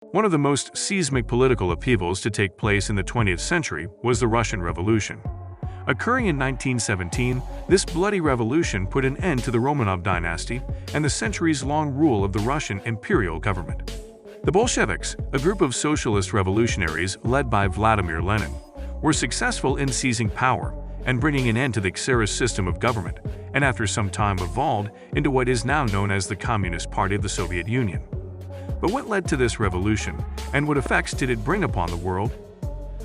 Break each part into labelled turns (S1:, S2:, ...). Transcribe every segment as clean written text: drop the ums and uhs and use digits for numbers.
S1: One of the most seismic political upheavals to take place in the 20th century was the Russian Revolution. Occurring in 1917, this bloody revolution put an end to the Romanov dynasty and the centuries-long rule of the Russian imperial government. The Bolsheviks, a group of socialist revolutionaries led by Vladimir Lenin, were successful in seizing power and bringing an end to the Tsarist system of government, and after some time evolved into what is now known as the Communist Party of the Soviet Union. But what led to this revolution, and what effects did it bring upon the world?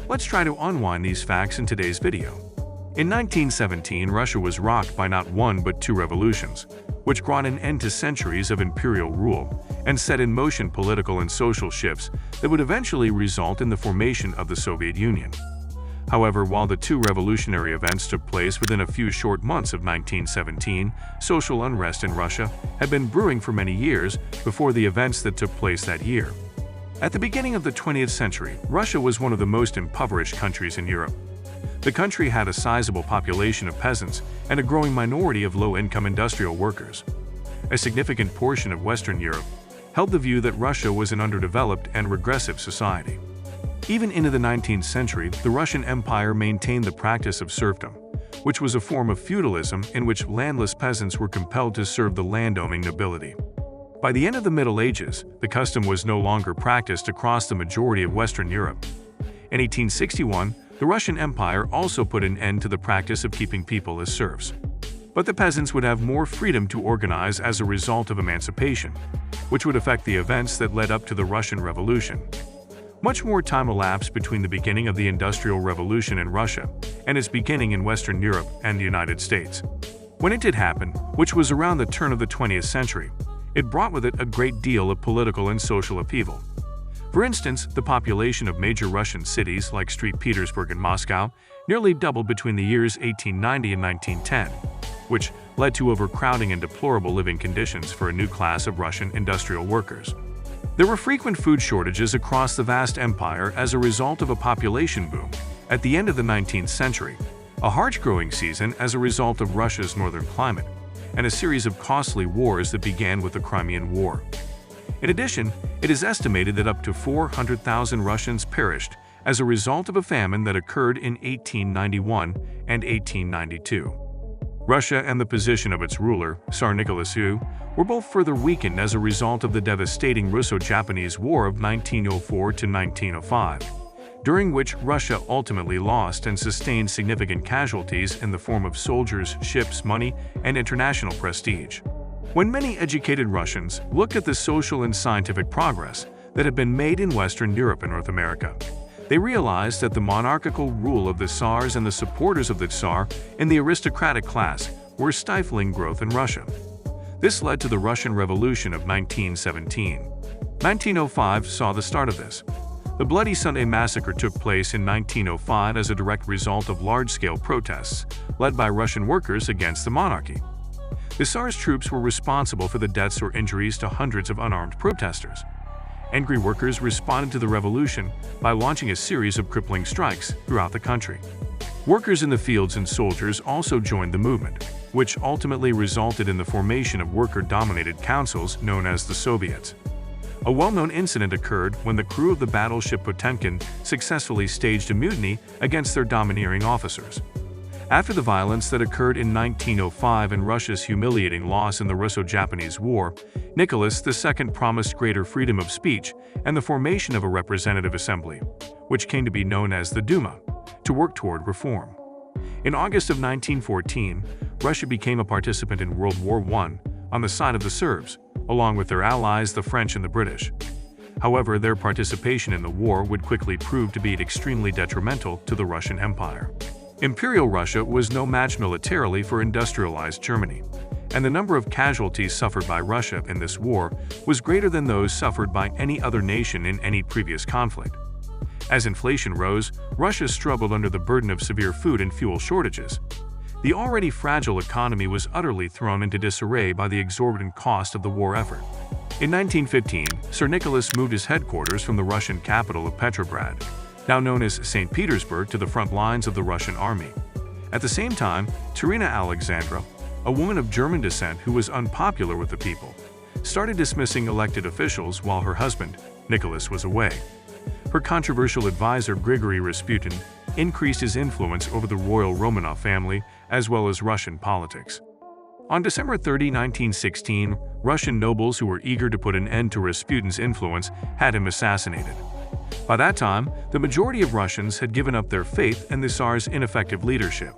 S1: Let's try to unwind these facts in today's video. In 1917, Russia was rocked by not one but two revolutions, which brought an end to centuries of imperial rule and set in motion political and social shifts that would eventually result in the formation of the Soviet Union. However, while the two revolutionary events took place within a few short months of 1917, social unrest in Russia had been brewing for many years before the events that took place that year. At the beginning of the 20th century, Russia was one of the most impoverished countries in Europe. The country had a sizable population of peasants and a growing minority of low-income industrial workers. A significant portion of Western Europe held the view that Russia was an underdeveloped and regressive society. Even into the 19th century, the Russian Empire maintained the practice of serfdom, which was a form of feudalism in which landless peasants were compelled to serve the landowning nobility. By the end of the Middle Ages, the custom was no longer practiced across the majority of Western Europe. In 1861, the Russian Empire also put an end to the practice of keeping people as serfs. But the peasants would have more freedom to organize as a result of emancipation, which would affect the events that led up to the Russian Revolution. Much more time elapsed between the beginning of the Industrial Revolution in Russia and its beginning in Western Europe and the United States. When it did happen, which was around the turn of the 20th century, it brought with it a great deal of political and social upheaval. For instance, the population of major Russian cities like St. Petersburg and Moscow nearly doubled between the years 1890 and 1910, which led to overcrowding and deplorable living conditions for a new class of Russian industrial workers. There were frequent food shortages across the vast empire as a result of a population boom at the end of the 19th century, a harsh growing season as a result of Russia's northern climate, and a series of costly wars that began with the Crimean War. In addition, it is estimated that up to 400,000 Russians perished as a result of a famine that occurred in 1891 and 1892. Russia and the position of its ruler, Tsar Nicholas II, were both further weakened as a result of the devastating Russo-Japanese War of 1904 to 1905, during which Russia ultimately lost and sustained significant casualties in the form of soldiers, ships, money, and international prestige. When many educated Russians looked at the social and scientific progress that had been made in Western Europe and North America, they realized that the monarchical rule of the Tsars and the supporters of the Tsar and the aristocratic class were stifling growth in Russia. This led to the Russian Revolution of 1917. 1905 saw the start of this. The Bloody Sunday Massacre took place in 1905 as a direct result of large-scale protests led by Russian workers against the monarchy. The Tsar's troops were responsible for the deaths or injuries to hundreds of unarmed protesters. Angry workers responded to the revolution by launching a series of crippling strikes throughout the country. Workers in the fields and soldiers also joined the movement, which ultimately resulted in the formation of worker-dominated councils known as the Soviets. A well-known incident occurred when the crew of the battleship Potemkin successfully staged a mutiny against their domineering officers. After the violence that occurred in 1905 and Russia's humiliating loss in the Russo-Japanese War, Nicholas II promised greater freedom of speech and the formation of a representative assembly, which came to be known as the Duma, to work toward reform. In August of 1914, Russia became a participant in World War I on the side of the Serbs, along with their allies the French and the British. However, their participation in the war would quickly prove to be extremely detrimental to the Russian Empire. Imperial Russia was no match militarily for industrialized Germany, and the number of casualties suffered by Russia in this war was greater than those suffered by any other nation in any previous conflict. As inflation rose, Russia struggled under the burden of severe food and fuel shortages. The already fragile economy was utterly thrown into disarray by the exorbitant cost of the war effort. In 1915, Tsar Nicholas moved his headquarters from the Russian capital of Petrograd, now known as St. Petersburg, to the front lines of the Russian army. At the same time, Terina Alexandra, a woman of German descent who was unpopular with the people, started dismissing elected officials while her husband, Nicholas was away. Her controversial advisor Grigory Rasputin increased his influence over the royal Romanov family as well as Russian politics. On December 30, 1916, Russian nobles who were eager to put an end to Rasputin's influence had him assassinated. By that time, the majority of Russians had given up their faith in the Tsar's ineffective leadership.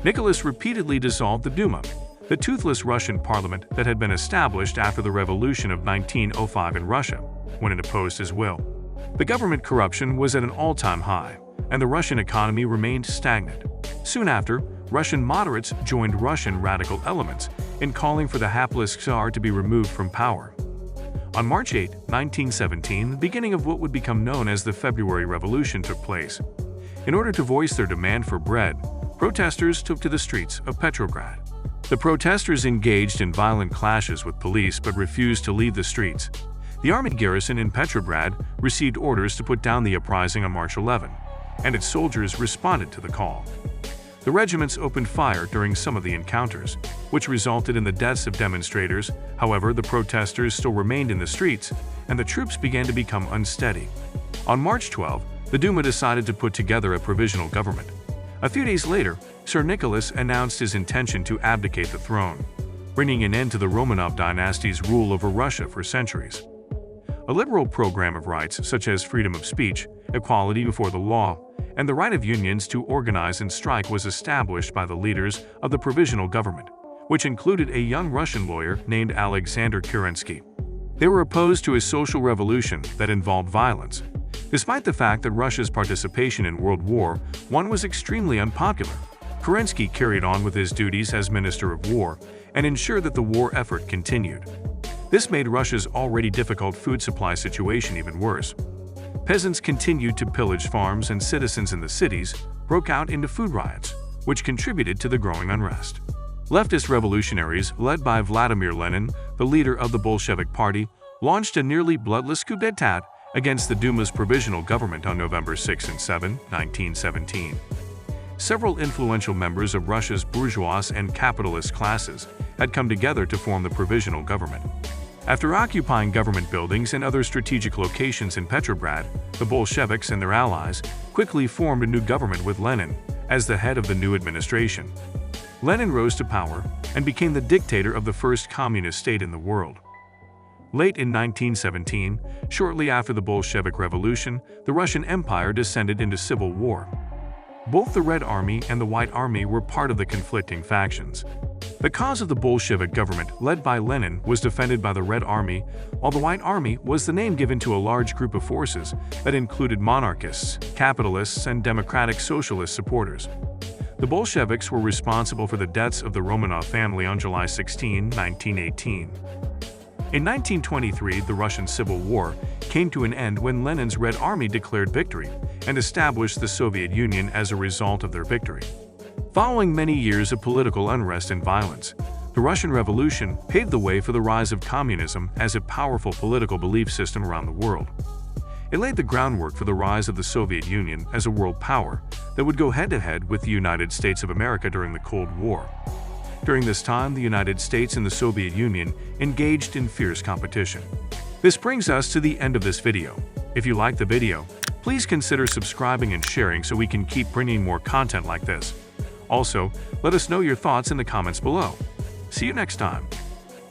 S1: Nicholas repeatedly dissolved the Duma, the toothless Russian parliament that had been established after the Revolution of 1905 in Russia, when it opposed his will. The government corruption was at an all-time high, and the Russian economy remained stagnant. Soon after, Russian moderates joined Russian radical elements in calling for the hapless Tsar to be removed from power. On March 8, 1917, the beginning of what would become known as the February Revolution took place. In order to voice their demand for bread, protesters took to the streets of Petrograd. The protesters engaged in violent clashes with police but refused to leave the streets. The army garrison in Petrograd received orders to put down the uprising on March 11, and its soldiers responded to the call. The regiments opened fire during some of the encounters, which resulted in the deaths of demonstrators. However, the protesters still remained in the streets, and the troops began to become unsteady. On March 12, the Duma decided to put together a provisional government. A few days later, Tsar Nicholas announced his intention to abdicate the throne, bringing an end to the Romanov dynasty's rule over Russia for centuries. A liberal program of rights such as freedom of speech, equality before the law, and the right of unions to organize and strike was established by the leaders of the provisional government, which included a young Russian lawyer named Alexander Kerensky. They were opposed to a social revolution that involved violence. Despite the fact that Russia's participation in World War I was extremely unpopular, Kerensky carried on with his duties as Minister of War and ensured that the war effort continued. This made Russia's already difficult food supply situation even worse. Peasants continued to pillage farms, and citizens in the cities broke out into food riots, which contributed to the growing unrest. Leftist revolutionaries, led by Vladimir Lenin, the leader of the Bolshevik Party, launched a nearly bloodless coup d'état against the Duma's provisional government on November 6 and 7, 1917. Several influential members of Russia's bourgeois and capitalist classes had come together to form the provisional government. After occupying government buildings and other strategic locations in Petrograd, the Bolsheviks and their allies quickly formed a new government with Lenin as the head of the new administration. Lenin rose to power and became the dictator of the first communist state in the world. Late in 1917, shortly after the Bolshevik Revolution, the Russian Empire descended into civil war. Both the Red Army and the White Army were part of the conflicting factions. The cause of the Bolshevik government, led by Lenin, was defended by the Red Army, while the White Army was the name given to a large group of forces that included monarchists, capitalists, and democratic socialist supporters. The Bolsheviks were responsible for the deaths of the Romanov family on July 16, 1918. In 1923, the Russian Civil War came to an end when Lenin's Red Army declared victory and established the Soviet Union as a result of their victory. Following many years of political unrest and violence, the Russian Revolution paved the way for the rise of communism as a powerful political belief system around the world. It laid the groundwork for the rise of the Soviet Union as a world power that would go head-to-head with the United States of America during the Cold War. During this time, the United States and the Soviet Union engaged in fierce competition. This brings us to the end of this video. If you liked the video, please consider subscribing and sharing so we can keep bringing more content like this. Also, let us know your thoughts in the comments below. See you next time.